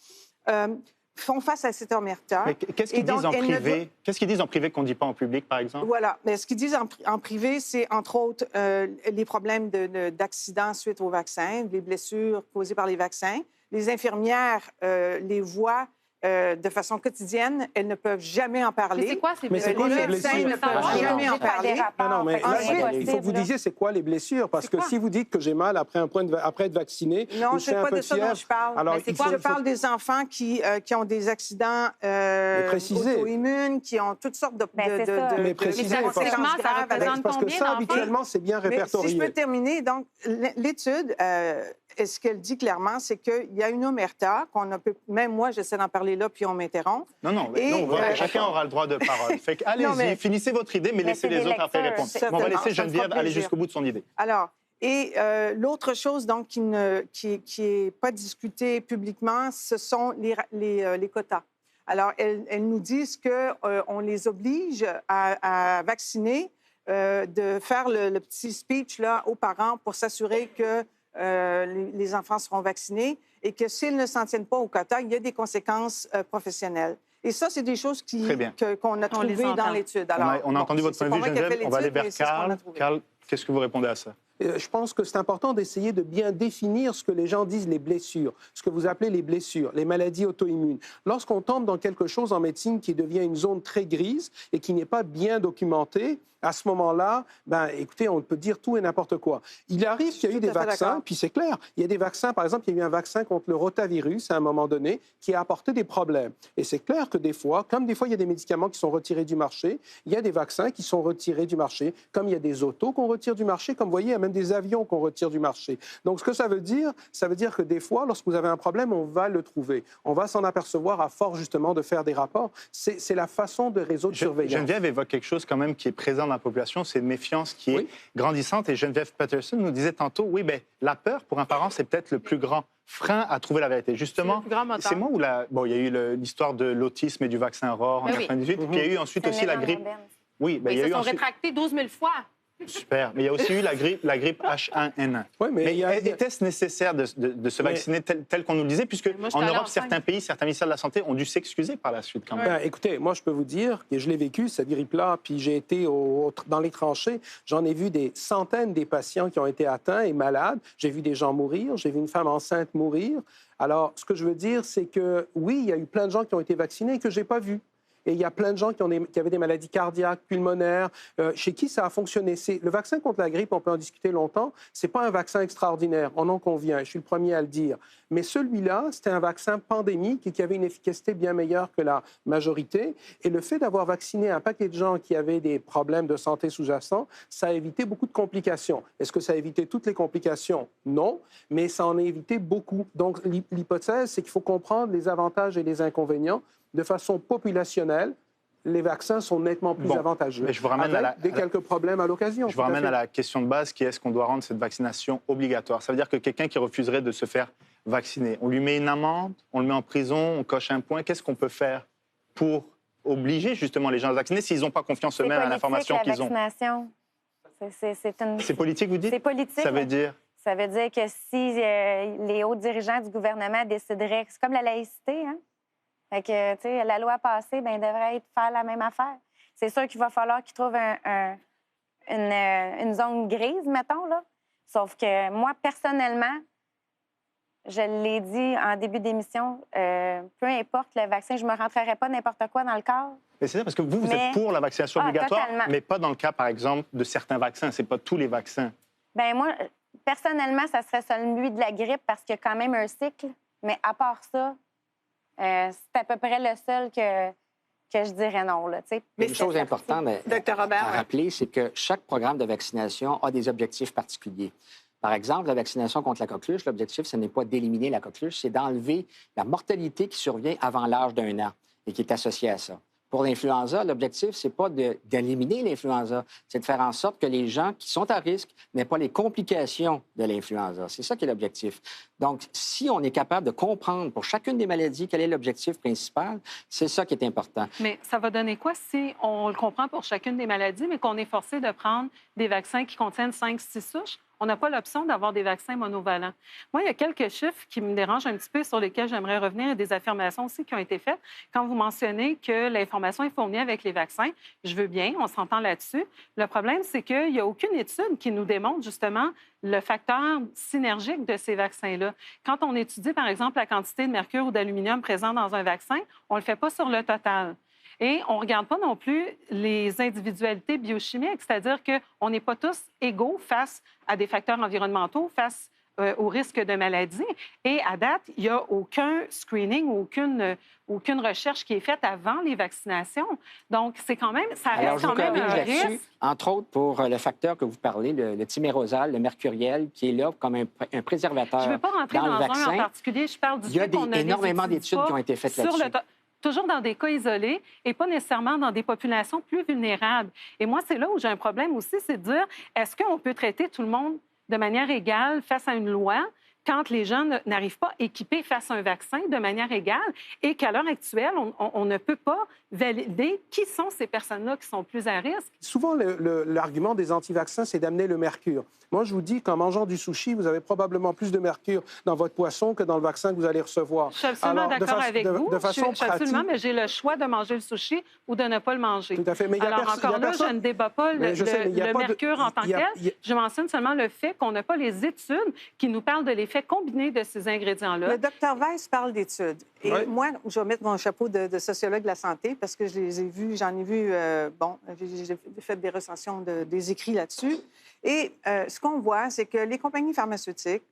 font face à cette omerta. Mais qu'est-ce qu'ils disent en privé? Qu'est-ce qu'ils disent en privé qu'on ne dit pas en public, par exemple? Voilà. Mais ce qu'ils disent en privé, c'est entre autres les problèmes d'accidents suite aux vaccins, les blessures causées par les vaccins. les infirmières les voient de façon quotidienne, elles ne peuvent jamais en parler. Mais c'est quoi ces Mais c'est quoi Les ces médecins blessures? ne peuvent jamais en parler. Non, mais là, Ensuite, il faut que vous disiez c'est quoi les blessures, parce que si vous dites que j'ai mal après être vacciné, non, ou je ne sais pas de ça dont je parle. alors Je parle des enfants qui ont des accidents auto-immunes, qui ont toutes sortes de mais précisez, statistiquement, ça représente parce que combien ça, d'enfants? habituellement, c'est bien répertorié. Si je peux terminer, donc, l'étude, ce qu'elle dit clairement, c'est qu'il y a une omerta, même moi, j'essaie d'en parler là, puis on m'interrompt. Non, chacun aura le droit de parole. Fait allez-y, finissez votre idée, mais laissez les autres après répondre. On va laisser Geneviève aller jusqu'au bout de son idée. Alors, l'autre chose, donc, qui n'est pas discutée publiquement, ce sont les quotas. Alors, elles nous disent qu'on les oblige à vacciner, de faire le petit speech là, aux parents pour s'assurer que les enfants seront vaccinés et que s'ils ne s'en tiennent pas au quota, il y a des conséquences professionnelles. Et ça, c'est des choses qu'on a trouvées dans l'étude. On a entendu votre point de vue, Geneviève. On va aller vers Carl. Carl, qu'est-ce que vous répondez à ça? Je pense que c'est important d'essayer de bien définir ce que les gens disent les blessures, ce que vous appelez les blessures, les maladies auto-immunes. Lorsqu'on tombe dans quelque chose en médecine qui devient une zone très grise et qui n'est pas bien documentée, à ce moment-là, écoutez, on peut dire tout et n'importe quoi. Il arrive qu'il y a eu des vaccins, puis c'est clair, il y a des vaccins, par exemple, il y a eu un vaccin contre le rotavirus à un moment donné qui a apporté des problèmes. Et c'est clair que des fois, comme des fois il y a des médicaments qui sont retirés du marché, il y a des vaccins qui sont retirés du marché, comme il y a des autos qu'on retire du marché, comme vous voyez, il y a même des avions qu'on retire du marché. Donc, ce que ça veut dire que des fois, lorsque vous avez un problème, on va le trouver. On va s'en apercevoir à force, justement, de faire des rapports. C'est la façon de réseau de surveillance. Geneviève évoque quelque chose quand même qui est présent dans la population, c'est une méfiance qui est grandissante. Et Geneviève Peterson nous disait tantôt, la peur pour un parent, c'est peut-être le plus grand frein à trouver la vérité. Justement, c'est moi où il y a eu l'histoire de l'autisme et du vaccin Rohr en 1998, puis il y a eu ensuite aussi la grippe. Oui, ils se sont rétractés 12 000 fois. Super. Mais il y a aussi eu la grippe H1N1. Oui, mais était-ce nécessaire de se vacciner tel qu'on nous le disait, puisque en Europe, certains ministères de la Santé ont dû s'excuser par la suite quand même. Écoutez, moi, je peux vous dire que je l'ai vécu, cette grippe-là, puis j'ai été dans les tranchées. J'en ai vu des centaines des patients qui ont été atteints et malades. J'ai vu des gens mourir. J'ai vu une femme enceinte mourir. Alors, ce que je veux dire, c'est que, oui, il y a eu plein de gens qui ont été vaccinés et que je n'ai pas vus. Et il y a plein de gens qui avaient des maladies cardiaques, pulmonaires, chez qui ça a fonctionné. Le vaccin contre la grippe, on peut en discuter longtemps, ce n'est pas un vaccin extraordinaire, on en convient, je suis le premier à le dire. Mais celui-là, c'était un vaccin pandémique et qui avait une efficacité bien meilleure que la majorité. Et le fait d'avoir vacciné un paquet de gens qui avaient des problèmes de santé sous-jacents, ça a évité beaucoup de complications. Est-ce que ça a évité toutes les complications? Non, mais ça en a évité beaucoup. Donc l'hypothèse, c'est qu'il faut comprendre les avantages et les inconvénients. De façon populationnelle, les vaccins sont nettement plus avantageux. Mais je vous ramène quelques problèmes à l'occasion. Je vous ramène à la question de base qui est: est-ce qu'on doit rendre cette vaccination obligatoire? Ça veut dire que quelqu'un qui refuserait de se faire vacciner, on lui met une amende, on le met en prison, on coche un point. Qu'est-ce qu'on peut faire pour obliger justement les gens à se vacciner s'ils n'ont pas confiance eux-mêmes à l'information qu'ils ont? C'est politique, vous dites? C'est politique. Ça veut dire? Ça veut dire que si les hauts dirigeants du gouvernement décideraient... C'est comme la laïcité, hein? Fait que, tu sais, la loi passée, devrait faire la même affaire. C'est sûr qu'il va falloir qu'ils trouvent une zone grise, mettons, là. Sauf que moi, personnellement, je l'ai dit en début d'émission, peu importe le vaccin, je ne me rentrerai pas n'importe quoi dans le corps. Mais c'est ça, parce que vous êtes pour la vaccination obligatoire, totalement. Mais pas dans le cas, par exemple, de certains vaccins. Ce n'est pas tous les vaccins. Moi, personnellement, ça serait celui de la grippe parce qu'il y a quand même un cycle. Mais à part ça... c'est à peu près le seul que je dirais non. Là, une chose importante à rappeler, c'est que chaque programme de vaccination a des objectifs particuliers. Par exemple, la vaccination contre la coqueluche, l'objectif, ce n'est pas d'éliminer la coqueluche, c'est d'enlever la mortalité qui survient avant l'âge d'1 an et qui est associée à ça. Pour l'influenza, l'objectif, ce n'est pas d'éliminer l'influenza, c'est de faire en sorte que les gens qui sont à risque n'aient pas les complications de l'influenza. C'est ça qui est l'objectif. Donc, si on est capable de comprendre pour chacune des maladies quel est l'objectif principal, c'est ça qui est important. Mais ça va donner quoi si on le comprend pour chacune des maladies, mais qu'on est forcé de prendre des vaccins qui contiennent 5-6 souches? on n'a pas l'option d'avoir des vaccins monovalents. Moi, il y a quelques chiffres qui me dérangent un petit peu, sur lesquels j'aimerais revenir, et des affirmations aussi qui ont été faites. Quand vous mentionnez que l'information est fournie avec les vaccins, je veux bien, on s'entend là-dessus. Le problème, c'est qu'il n'y a aucune étude qui nous démontre justement le facteur synergique de ces vaccins-là. Quand on étudie, par exemple, la quantité de mercure ou d'aluminium présent dans un vaccin, on ne le fait pas sur le total. Et on ne regarde pas non plus les individualités biochimiques, c'est-à-dire qu'on n'est pas tous égaux face à des facteurs environnementaux, face au risque de maladie. Et à date, il n'y a aucun screening, aucune recherche qui est faite avant les vaccinations. Donc, c'est quand même, ça reste quand même un risque. Entre autres, pour le facteur que vous parlez, le thymérosal, le mercuriel, qui est là comme un préservateur. Je ne veux pas rentrer dans vaccin. Un en particulier. Je parle du Il y a fait qu'on a énormément d'études qui ont été faites là-dessus. Toujours dans des cas isolés et pas nécessairement dans des populations plus vulnérables. Et moi, c'est là où j'ai un problème aussi, c'est de dire, est-ce qu'on peut traiter tout le monde de manière égale face à une loi quand les gens n'arrivent pas équipés face à un vaccin de manière égale et qu'à l'heure actuelle, on ne peut pas valider qui sont ces personnes-là qui sont plus à risque? Souvent, l'argument des anti-vaccins, c'est d'amener le mercure. Moi, je vous dis qu'en mangeant du sushi, vous avez probablement plus de mercure dans votre poisson que dans le vaccin que vous allez recevoir. Je suis absolument d'accord avec vous. De façon pratique, absolument, mais j'ai le choix de manger le sushi ou de ne pas le manger. Tout à fait. Mais alors, encore là, je ne débat pas le mercure en tant que tel. Je mentionne seulement le fait qu'on n'a pas les études qui nous parlent de l'effet combiné de ces ingrédients-là. Le Dr Weiss parle d'études. Et moi, je vais mettre mon chapeau de sociologue de la santé parce que j'en ai vu, j'ai fait des recensions des écrits là-dessus. Et ce qu'on voit, c'est que les compagnies pharmaceutiques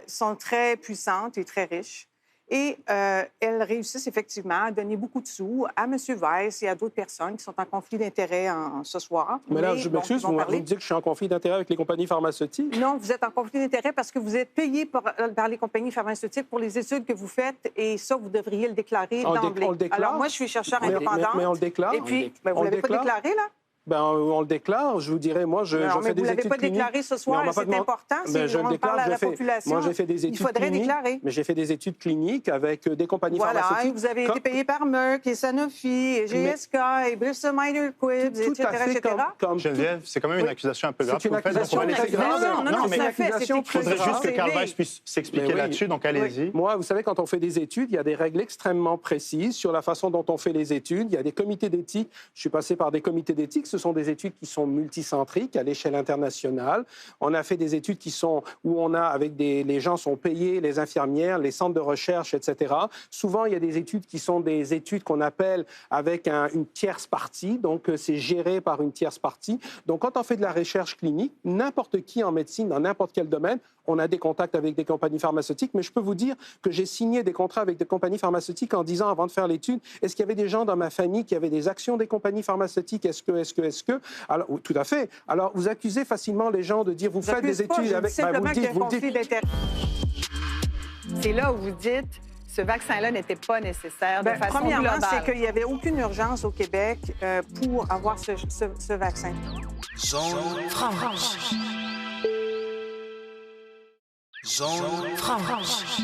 sont très puissantes et très riches. Et elles réussissent effectivement à donner beaucoup de sous à M. Weiss et à d'autres personnes qui sont en conflit d'intérêts ce soir. Mais là, je m'excuse, vous me dites que je suis en conflit d'intérêts avec les compagnies pharmaceutiques? Non, vous êtes en conflit d'intérêts parce que vous êtes payé par les compagnies pharmaceutiques pour les études que vous faites et ça, vous devriez le déclarer d'emblée. On le déclare? Alors, moi, je suis chercheur indépendante. Mais on le déclare? Et puis, vous ne l'avez pas déclaré, là? Ben, on le déclare, je vous dirais, moi, je fais des études cliniques. Vous ne l'avez pas déclaré ce soir, et c'est important, si on parle à la population. Moi, j'ai fait des études il faudrait cliniques, déclarer. Mais j'ai fait des études cliniques avec des compagnies pharmaceutiques. Voilà, vous avez été payé par Merck, et Sanofi, et GSK, et Bristol Myers Squibb, etc. Geneviève, c'est quand même une accusation un peu grave. C'est une accusation très grave. Non, mais il faudrait juste que Carl Weiss puisse s'expliquer là-dessus, donc allez-y. Moi, vous savez, quand on fait des études, il y a des règles extrêmement précises sur la façon dont on fait les études. Il y a des comités d'éthique. Je suis passé par des comités d'éthique. Ce sont des études qui sont multicentriques à l'échelle internationale. On a fait des études où on a, avec les gens sont payés, les infirmières, les centres de recherche, etc. Souvent, il y a des études qui sont des études qu'on appelle avec une tierce partie. Donc, c'est géré par une tierce partie. Donc, quand on fait de la recherche clinique, n'importe qui en médecine, dans n'importe quel domaine, on a des contacts avec des compagnies pharmaceutiques. Mais je peux vous dire que j'ai signé des contrats avec des compagnies pharmaceutiques en disant, avant de faire l'étude, est-ce qu'il y avait des gens dans ma famille qui avaient des actions des compagnies pharmaceutiques? Est-ce que? Alors, tout à fait. Alors, vous accusez facilement les gens de dire, vous faites des études avec... C'est là où vous dites, ce vaccin-là n'était pas nécessaire de façon premièrement, globale. c'est qu'il n'y avait aucune urgence au Québec pour avoir ce vaccin. Zone franche. Zone franche.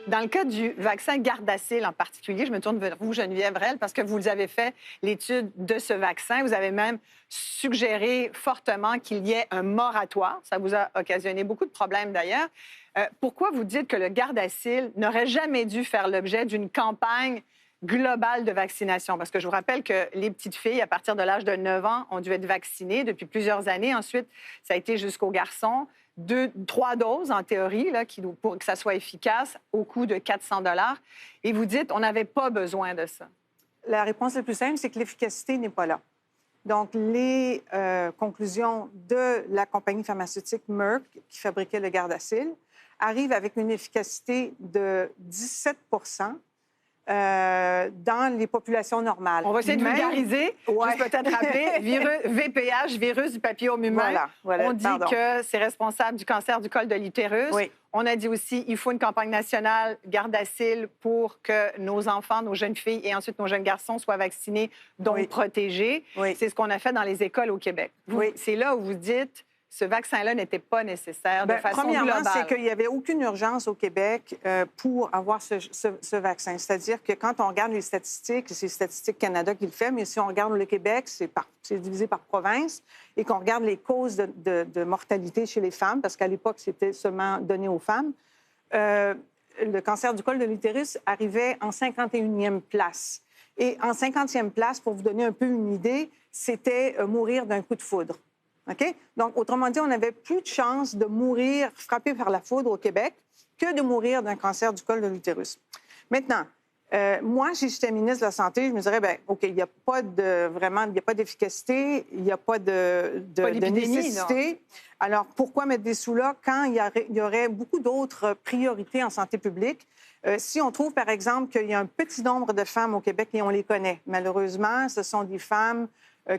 Dans le cas du vaccin Gardasil en particulier, je me tourne vers vous, Geneviève Rel, parce que vous avez fait l'étude de ce vaccin. Vous avez même suggéré fortement qu'il y ait un moratoire. Ça vous a occasionné beaucoup de problèmes d'ailleurs. Pourquoi vous dites que le Gardasil n'aurait jamais dû faire l'objet d'une campagne globale de vaccination? Parce que je vous rappelle que les petites filles, à partir de l'âge de 9 ans, ont dû être vaccinées depuis plusieurs années. Ensuite, ça a été jusqu'aux garçons. 3 doses, en théorie, là, pour que ça soit efficace, au coût de 400 $. Et vous dites, on n'avait pas besoin de ça. La réponse la plus simple, c'est que l'efficacité n'est pas là. Donc, les conclusions de la compagnie pharmaceutique Merck, qui fabriquait le Gardasil, arrivent avec une efficacité de 17 dans les populations normales. On va essayer de vulgariser. Juste peut-être rappeler, VPH, virus du papillome humain. On dit que c'est responsable du cancer du col de l'utérus. Oui. On a dit aussi qu'il faut une campagne nationale Gardasil pour que nos enfants, nos jeunes filles et ensuite nos jeunes garçons soient vaccinés, donc protégés. Oui. C'est ce qu'on a fait dans les écoles au Québec. C'est là où vous dites ce vaccin-là n'était pas nécessaire de façon premièrement, globale? c'est qu'il n'y avait aucune urgence au Québec pour avoir ce vaccin. C'est-à-dire que quand on regarde les statistiques, c'est Statistique Canada qui le fait, mais si on regarde le Québec, c'est divisé par province, et qu'on regarde les causes de mortalité chez les femmes, parce qu'à l'époque, c'était seulement donné aux femmes, le cancer du col de l'utérus arrivait en 51e place. Et en 50e place, pour vous donner un peu une idée, c'était mourir d'un coup de foudre. OK? Donc, autrement dit, on avait plus de chances de mourir frappé par la foudre au Québec que de mourir d'un cancer du col de l'utérus. Maintenant, moi, si j'étais ministre de la Santé, je me dirais, bien, OK, il n'y a pas d'efficacité, il n'y a pas de nécessité. Non. Alors, pourquoi mettre des sous là quand il y aurait beaucoup d'autres priorités en santé publique? Si on trouve, par exemple, qu'il y a un petit nombre de femmes au Québec, et on les connaît, malheureusement, ce sont des femmes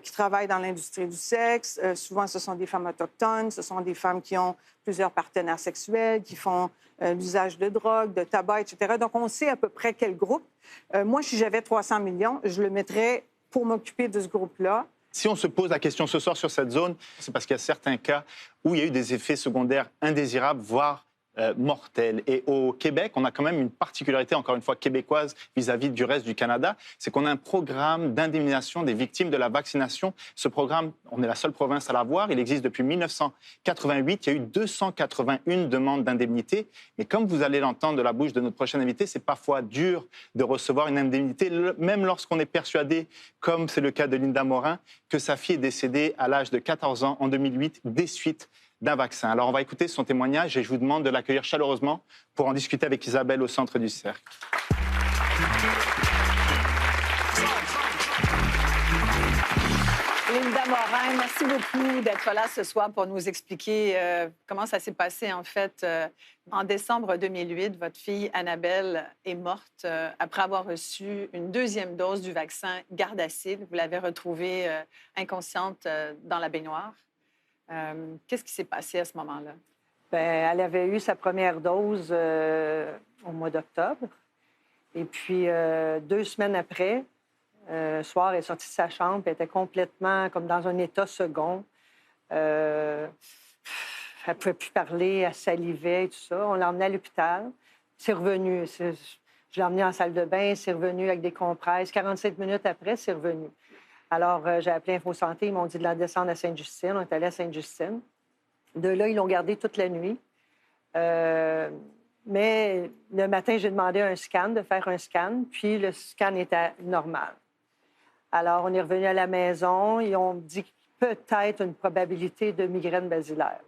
qui travaillent dans l'industrie du sexe. Souvent, ce sont des femmes autochtones, ce sont des femmes qui ont plusieurs partenaires sexuels, qui font l'usage de drogue, de tabac, etc. Donc, on sait à peu près quel groupe. Moi, si j'avais 300 millions, je le mettrais pour m'occuper de ce groupe-là. Si on se pose la question ce soir sur cette zone, c'est parce qu'il y a certains cas où il y a eu des effets secondaires indésirables, voire mortels. Et au Québec, on a quand même une particularité, encore une fois, québécoise vis-à-vis du reste du Canada, c'est qu'on a un programme d'indemnisation des victimes de la vaccination. Ce programme, on est la seule province à l'avoir. Il existe depuis 1988. Il y a eu 281 demandes d'indemnité. Mais comme vous allez l'entendre de la bouche de notre prochain invité, c'est parfois dur de recevoir une indemnité, même lorsqu'on est persuadé, comme c'est le cas de Linda Morin, que sa fille est décédée à l'âge de 14 ans en 2008 des suites d'un vaccin. Alors, on va écouter son témoignage et je vous demande de l'accueillir chaleureusement pour en discuter avec Isabelle au centre du cercle. Linda Morin, merci beaucoup d'être là ce soir pour nous expliquer comment ça s'est passé, en fait. En décembre 2008, votre fille Annabelle est morte après avoir reçu une deuxième dose du vaccin Gardasil. Vous l'avez retrouvée inconsciente dans la baignoire. Qu'est-ce qui s'est passé à ce moment-là? Bien, elle avait eu sa première dose au mois d'octobre. Et puis, 2 semaines après, un soir, elle est sortie de sa chambre. Elle était complètement comme dans un état second. Elle ne pouvait plus parler, elle salivait et tout ça. On l'a emmenée à l'hôpital. C'est revenu. Je l'ai emmenée en salle de bain. C'est revenu avec des compresses. 45 minutes après, c'est revenu. Alors, j'ai appelé InfoSanté. Ils m'ont dit de la descendre à Sainte-Justine. On est allé à Sainte-Justine. De là, ils l'ont gardée toute la nuit. Mais le matin, j'ai demandé de faire un scan, puis le scan était normal. Alors, on est revenu à la maison. Ils ont dit peut-être une probabilité de migraine basilaire.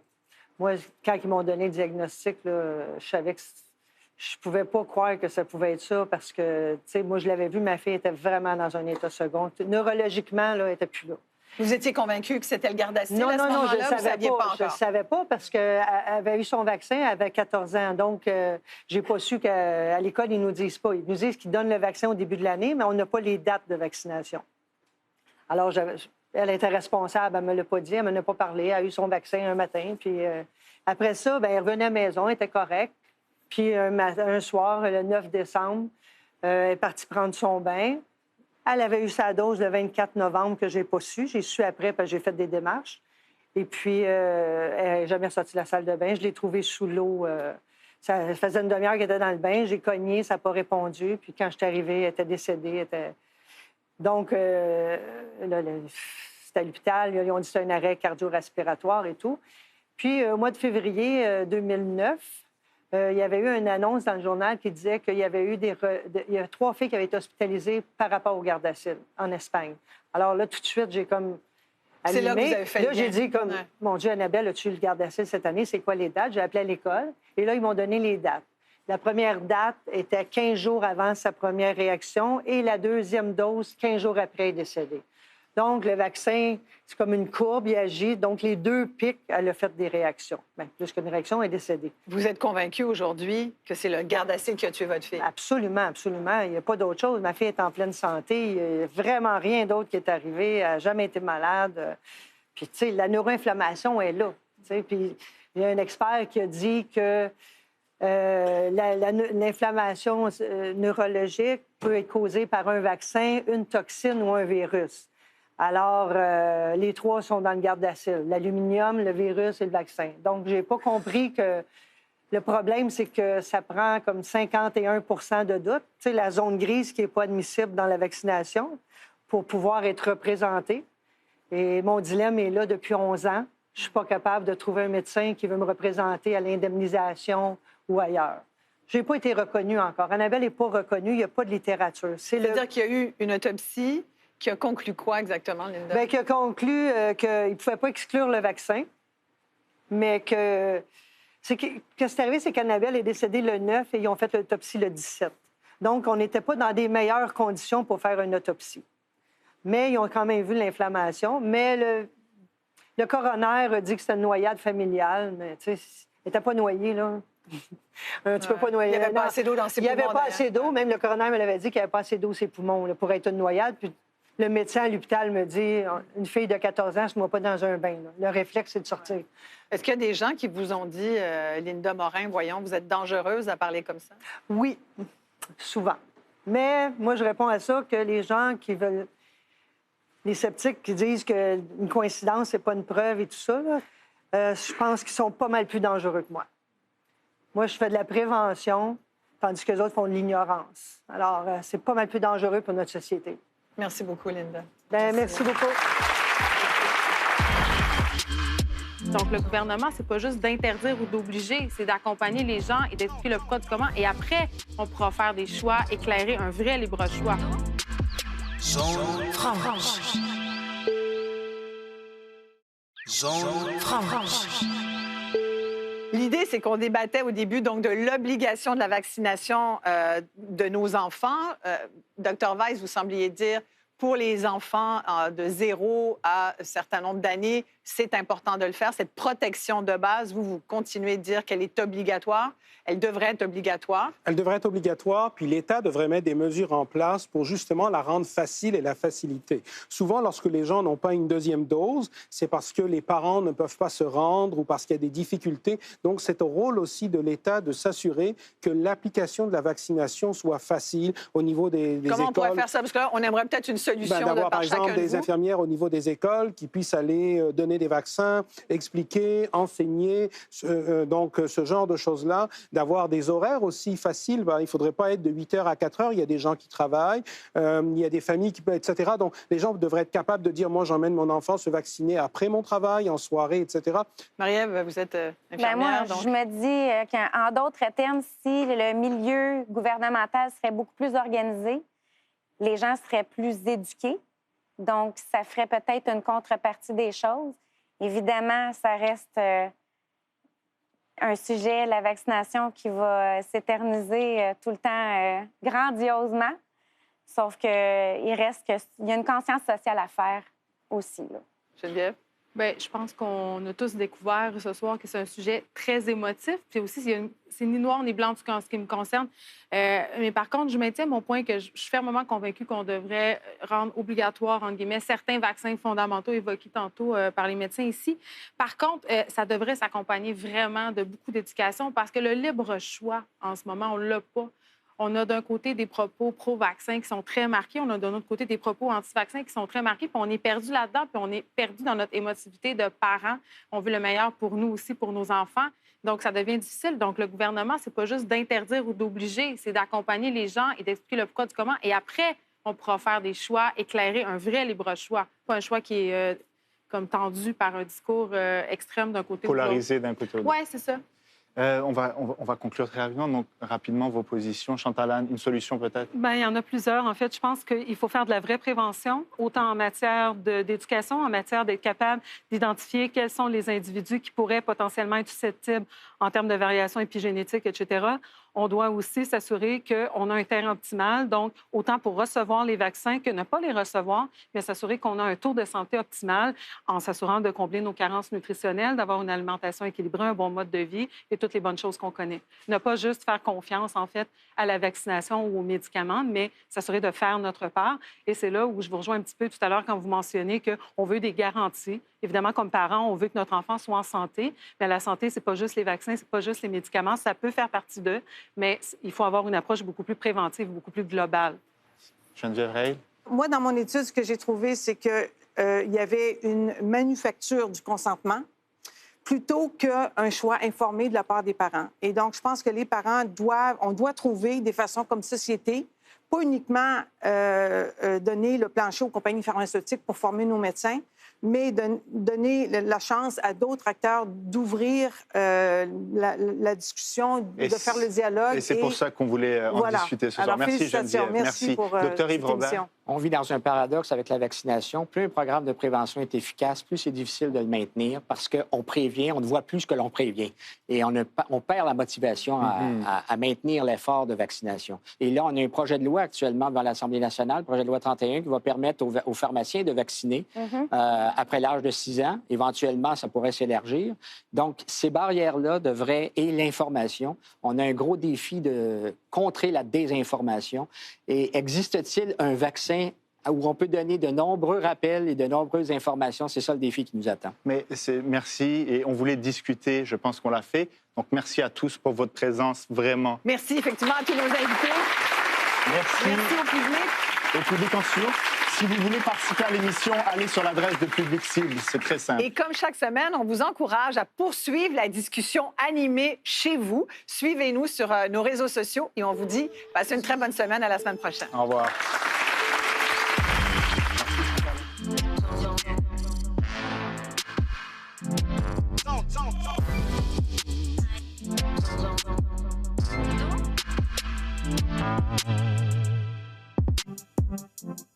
Moi, quand ils m'ont donné le diagnostic, là, je savais que je ne pouvais pas croire que ça pouvait être ça parce que, tu sais, moi, je l'avais vu, ma fille était vraiment dans un état second. Neurologiquement, là, elle n'était plus là. Vous étiez convaincu que c'était le Gardasil à ce moment-là? Non, je ne savais pas encore? Je ne savais pas parce qu'elle avait eu son vaccin, elle avait 14 ans. Donc, je n'ai pas su qu'à l'école, ils ne nous disent pas. Ils nous disent qu'ils donnent le vaccin au début de l'année, mais on n'a pas les dates de vaccination. Alors, elle était responsable, elle ne me l'a pas dit, elle ne m'en a pas parlé. Elle a eu son vaccin un matin. Puis après ça, bien, elle revenait à la maison, elle était correcte. Puis un soir, le 9 décembre, elle est partie prendre son bain. Elle avait eu sa dose le 24 novembre que je n'ai pas su. J'ai su après parce que j'ai fait des démarches. Et puis, elle n'est jamais sortie de la salle de bain. Je l'ai trouvée sous l'eau. Ça faisait une demi-heure qu'elle était dans le bain. J'ai cogné, ça n'a pas répondu. Puis quand je suis arrivée, elle était décédée. Donc, c'était à l'hôpital. Ils ont dit que c'était un arrêt cardio-respiratoire et tout. Puis, au mois de février 2009, il y avait eu une annonce dans le journal qui disait qu'il y avait eu il y a 3 filles qui avaient été hospitalisées par rapport au Gardasil en Espagne. Alors là, tout de suite, j'ai comme allumé. C'est là que vous avez fait là, j'ai dit comme, mon Dieu, Annabelle, as-tu eu le Gardasil cette année? C'est quoi les dates? J'ai appelé à l'école. Et là, ils m'ont donné les dates. La première date était 15 jours avant sa première réaction et la deuxième dose, 15 jours après, elle est décédée. Donc, le vaccin, c'est comme une courbe, il agit. Donc, les 2 pics, elle a fait des réactions. Bien, plus qu'une réaction, elle est décédée. Vous êtes convaincu aujourd'hui que c'est le Gardasil qui a tué votre fille? Absolument, absolument. Il n'y a pas d'autre chose. Ma fille est en pleine santé. Il n'y a vraiment rien d'autre qui est arrivé. Elle n'a jamais été malade. Puis, tu sais, la neuroinflammation est là. Puis, il y a un expert qui a dit que l'inflammation neurologique peut être causée par un vaccin, une toxine ou un virus. Alors, les 3 sont dans le garde-acide, l'aluminium, le virus et le vaccin. Donc, je n'ai pas compris que le problème, c'est que ça prend comme 51 de doute, tu sais, la zone grise qui n'est pas admissible dans la vaccination, pour pouvoir être représenté. Et mon dilemme est là depuis 11 ans. Je ne suis pas capable de trouver un médecin qui veut me représenter à l'indemnisation ou ailleurs. Je n'ai pas été reconnue encore. Annabelle n'est pas reconnue, il n'y a pas de littérature. C'est-à-dire qu'il y a eu une autopsie qui a conclu quoi exactement, Linda? Bien, qui a conclu qu'il ne pouvait pas exclure le vaccin, mais que... Ce qui est arrivé, c'est qu'Annabelle est décédée le 9 et ils ont fait l'autopsie le 17. Donc, on n'était pas dans des meilleures conditions pour faire une autopsie. Mais ils ont quand même vu l'inflammation. Mais le coroner a dit que c'était une noyade familiale, mais tu sais, elle n'était pas noyée, là. Tu peux pas noyer. Il n'y avait pas assez d'eau dans ses poumons. Il n'y avait pas assez d'eau. Même le coroner me l'avait dit qu'il n'y avait pas assez d'eau dans ses poumons là, pour être une noyade. Puis le médecin à l'hôpital me dit une fille de 14 ans ne se met pas dans un bain. Là. Le réflexe, c'est de sortir. Ouais. Est-ce qu'il y a des gens qui vous ont dit, Linda Morin, voyons, vous êtes dangereuse à parler comme ça? Oui, souvent. Mais moi, je réponds à ça que les gens qui veulent. Les sceptiques qui disent qu'une coïncidence, c'est pas une preuve et tout ça, là, je pense qu'ils sont pas mal plus dangereux que moi. Moi, je fais de la prévention, tandis que les autres font de l'ignorance. Alors, c'est pas mal plus dangereux pour notre société. Merci beaucoup, Linda. Bien, merci beaucoup. Donc, le gouvernement, c'est pas juste d'interdire ou d'obliger, c'est d'accompagner les gens et d'expliquer le pourquoi du comment. Et après, on pourra faire des choix, éclairer un vrai libre choix. Zone franche. Zone franche. L'idée, c'est qu'on débattait au début donc de l'obligation de la vaccination de nos enfants. Dr Weiss, vous sembliez dire, pour les enfants de 0 à un certain nombre d'années, c'est important de le faire. Cette protection de base, vous continuez de dire qu'elle est obligatoire. Elle devrait être obligatoire. Elle devrait être obligatoire, puis l'État devrait mettre des mesures en place pour justement la rendre facile et la faciliter. Souvent, lorsque les gens n'ont pas une deuxième dose, c'est parce que les parents ne peuvent pas se rendre ou parce qu'il y a des difficultés. Donc, c'est au rôle aussi de l'État de s'assurer que l'application de la vaccination soit facile au niveau des écoles. Comment on pourrait faire ça? Parce que là, on aimerait peut-être une solution d'avoir, par exemple, des vous. infirmières au niveau des écoles qui puissent aller donner des vaccins, expliquer, enseigner, donc ce genre de choses-là. D'avoir des horaires aussi faciles. Ben, il ne faudrait pas être de 8 heures à 4 heures. Il y a des gens qui travaillent, il y a des familles qui peuvent, etc. Donc, les gens devraient être capables de dire, moi, j'emmène mon enfant se vacciner après mon travail, en soirée, etc. Marie-Ève, vous êtes infirmière. Moi, donc... je me dis qu'en d'autres termes, si le milieu gouvernemental serait beaucoup plus organisé, les gens seraient plus éduqués. Donc, ça ferait peut-être une contrepartie des choses. Évidemment, ça reste... un sujet, la vaccination, qui va s'éterniser tout le temps grandiosement. Sauf qu'il reste qu'il y a une conscience sociale à faire aussi. Là. Geneviève? Bien, je pense qu'on a tous découvert ce soir que c'est un sujet très émotif. Puis aussi, c'est ni noir ni blanc en ce qui me concerne. Mais par contre, je maintiens mon point que je suis fermement convaincue qu'on devrait rendre obligatoire, entre guillemets, certains vaccins fondamentaux évoqués tantôt par les médecins ici. Par contre, ça devrait s'accompagner vraiment de beaucoup d'éducation parce que le libre choix, en ce moment, on ne l'a pas. On a d'un côté des propos pro-vaccins qui sont très marqués. On a d'un autre côté des propos anti-vaccins qui sont très marqués. Puis on est perdu là-dedans, puis on est perdu dans notre émotivité de parents. On veut le meilleur pour nous aussi, pour nos enfants. Donc, ça devient difficile. Donc, le gouvernement, c'est pas juste d'interdire ou d'obliger, c'est d'accompagner les gens et d'expliquer le pourquoi du comment. Et après, on pourra faire des choix, éclairer un vrai libre choix. Pas un choix qui est comme tendu par un discours extrême d'un côté ou de l'autre. Polarisé d'un côté ou de l'autre. Oui, c'est ça. On va conclure très rapidement. Donc, rapidement, vos positions. Chantal Anne, une solution peut-être? Bien, il y en a plusieurs. En fait, je pense qu'il faut faire de la vraie prévention, autant en matière d'éducation, en matière d'être capable d'identifier quels sont les individus qui pourraient potentiellement être susceptibles en termes de variations épigénétiques, etc. On doit aussi s'assurer qu'on a un terrain optimal, donc autant pour recevoir les vaccins que ne pas les recevoir, mais s'assurer qu'on a un taux de santé optimal en s'assurant de combler nos carences nutritionnelles, d'avoir une alimentation équilibrée, un bon mode de vie et toutes les bonnes choses qu'on connaît. Ne pas juste faire confiance, en fait, à la vaccination ou aux médicaments, mais s'assurer de faire notre part. Et c'est là où je vous rejoins un petit peu tout à l'heure quand vous mentionnez qu'on veut des garanties. Évidemment, comme parents, on veut que notre enfant soit en santé, mais la santé, c'est pas juste les vaccins, c'est pas juste les médicaments, ça peut faire partie d'eux, mais il faut avoir une approche beaucoup plus préventive, beaucoup plus globale. Geneviève Reil? Moi, dans mon étude, ce que j'ai trouvé, c'est que y avait une manufacture du consentement plutôt qu'un choix informé de la part des parents. Et donc, je pense que les parents on doit trouver des façons comme société, pas uniquement donner le plancher aux compagnies pharmaceutiques pour former nos médecins, mais donner la chance à d'autres acteurs d'ouvrir la discussion, de faire le dialogue. Et c'est pour ça qu'on voulait en discuter ce soir. Merci Geneviève. Merci pour Dr. Yves Robert. On vit dans un paradoxe avec la vaccination. Plus un programme de prévention est efficace, plus c'est difficile de le maintenir parce qu'on prévient, on ne voit plus ce que l'on prévient. Et on perd la motivation à maintenir l'effort de vaccination. Et là, on a un projet de loi actuellement devant l'Assemblée nationale, le projet de loi 31, qui va permettre aux pharmaciens de vacciner après l'âge de 6 ans. Éventuellement, ça pourrait s'élargir. Donc, ces barrières-là devraient... Et l'information, on a un gros défi de contrer la désinformation. Et existe-t-il un vaccin où on peut donner de nombreux rappels et de nombreuses informations? C'est ça le défi qui nous attend. Mais merci. Et on voulait discuter, je pense qu'on l'a fait. Donc, merci à tous pour votre présence, vraiment. Merci effectivement à tous nos invités. Merci. Merci au public. Au public en studio. Si vous voulez participer à l'émission, allez sur l'adresse de Public Cible. C'est très simple. Et comme chaque semaine, on vous encourage à poursuivre la discussion animée chez vous. Suivez-nous sur nos réseaux sociaux et on vous dit passez une très bonne semaine. À la semaine prochaine. Au revoir. Thank you.